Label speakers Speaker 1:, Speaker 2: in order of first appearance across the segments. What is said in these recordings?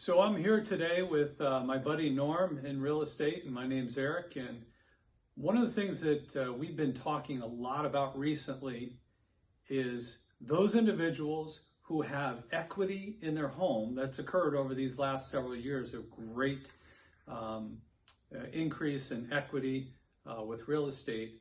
Speaker 1: So I'm here today with my buddy Norm in real estate, and my name's Eric. And one of the things that we've been talking a lot about recently is those individuals who have equity in their home that's occurred over these last several years, a great um, increase in equity with real estate,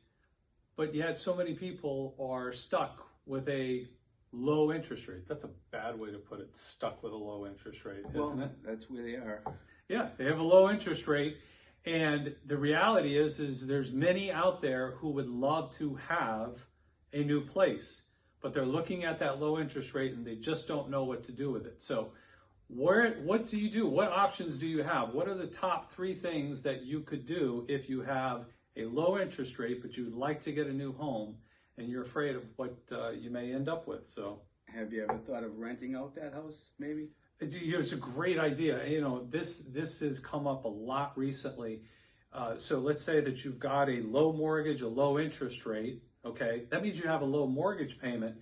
Speaker 1: but yet so many people are stuck with a low interest rate. That's a bad way to put it, stuck with a low interest rate, isn't it?
Speaker 2: That's where they are.
Speaker 1: Yeah, they have a low interest rate. And the reality is there's many out there who would love to have a new place, but they're looking at that low interest rate and they just don't know what to do with it. So what do you do? What options do you have? What are the top three things that you could do if you have a low interest rate, but you'd like to get a new home and you're afraid of what you may end up with? So
Speaker 2: Have you ever thought of renting out that house, maybe?
Speaker 1: it's a great idea. You know, this has come up a lot recently. So let's say that you've got a low mortgage, a low interest rate. Okay, that means you have a low mortgage payment.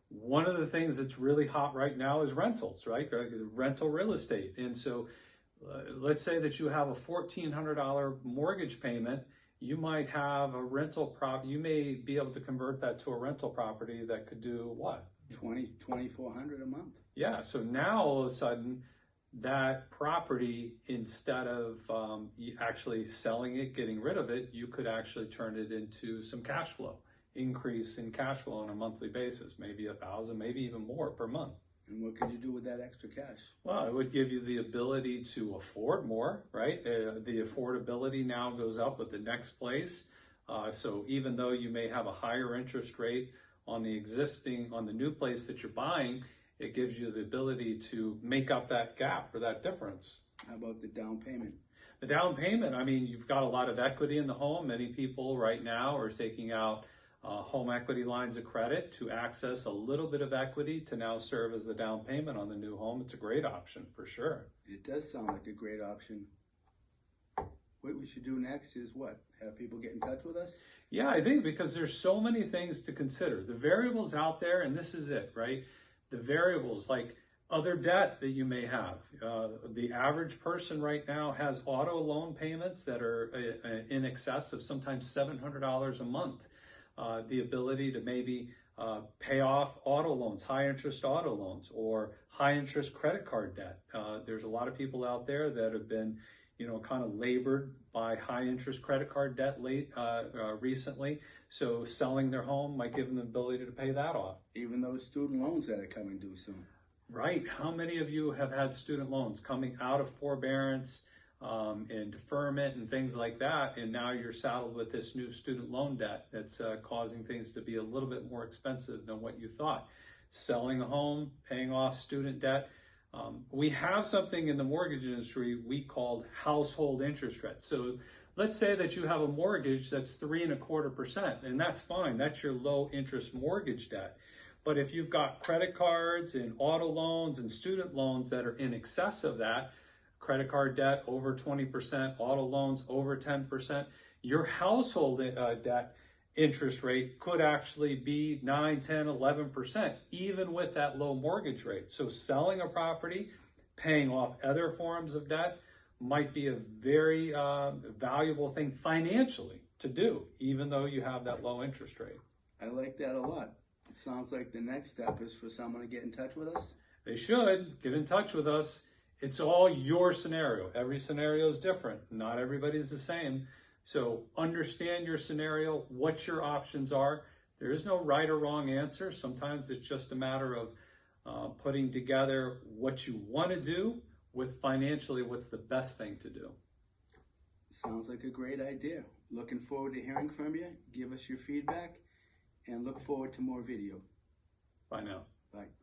Speaker 1: One of the things that's really hot right now is rentals, right? Rental real estate. And so let's say that you have a $1,400 mortgage payment. You might have a rental prop. You may be able to convert that to a rental property that could do what?
Speaker 2: 2,400 a month.
Speaker 1: Yeah, so now all of a sudden, that property, instead of actually selling it, getting rid of it, you could actually turn it into some cash flow, increase in cash flow on a monthly basis, maybe 1,000, maybe even more per month.
Speaker 2: And what could you do with that extra cash?
Speaker 1: Well, it would give you the ability to afford more, right? The affordability now goes up with the next place. So even though you may have a higher interest rate on the new place that you're buying, it gives you the ability to make up that gap or that difference.
Speaker 2: How about the down payment?
Speaker 1: The down payment, I mean, you've got a lot of equity in the home. Many people right now are taking out home equity lines of credit to access a little bit of equity to now serve as the down payment on the new home. It's a great option for sure.
Speaker 2: It does sound like a great option. What we should do next is what? Have people get in touch with us?
Speaker 1: Yeah, I think because there's so many things to consider. The variables out there, and this is it, right? The variables like other debt that you may have. The average person right now has auto loan payments that are in excess of sometimes $700 a month. The ability to maybe pay off auto loans, high interest auto loans, or high interest credit card debt. There's a lot of people out there that have been, kind of labored by high interest credit card debt recently. So selling their home might give them the ability to pay that off.
Speaker 2: Even those student loans that are coming due soon.
Speaker 1: Right. How many of you have had student loans coming out of forbearance and deferment and things like that, and now you're saddled with this new student loan debt that's causing things to be a little bit more expensive than what you thought? Selling a home, paying off student debt. We have something in the mortgage industry we call household interest rate. So let's say that you have a mortgage that's 3.25%, and that's fine. That's your low interest mortgage debt. But if you've got credit cards and auto loans and student loans that are in excess of that, credit card debt over 20%, auto loans over 10%, your household debt interest rate could actually be 9, 10, 11%, even with that low mortgage rate. So selling a property, paying off other forms of debt might be a very valuable thing financially to do, even though you have that low interest rate.
Speaker 2: I like that a lot. It sounds like the next step is for someone to get in touch with us.
Speaker 1: They should get in touch with us. It's all your scenario. Every scenario is different. Not everybody's the same. So understand your scenario, what your options are. There is no right or wrong answer. Sometimes it's just a matter of putting together what you want to do with financially what's the best thing to do.
Speaker 2: Sounds like a great idea. Looking forward to hearing from you. Give us your feedback and look forward to more video.
Speaker 1: Bye now.
Speaker 2: Bye.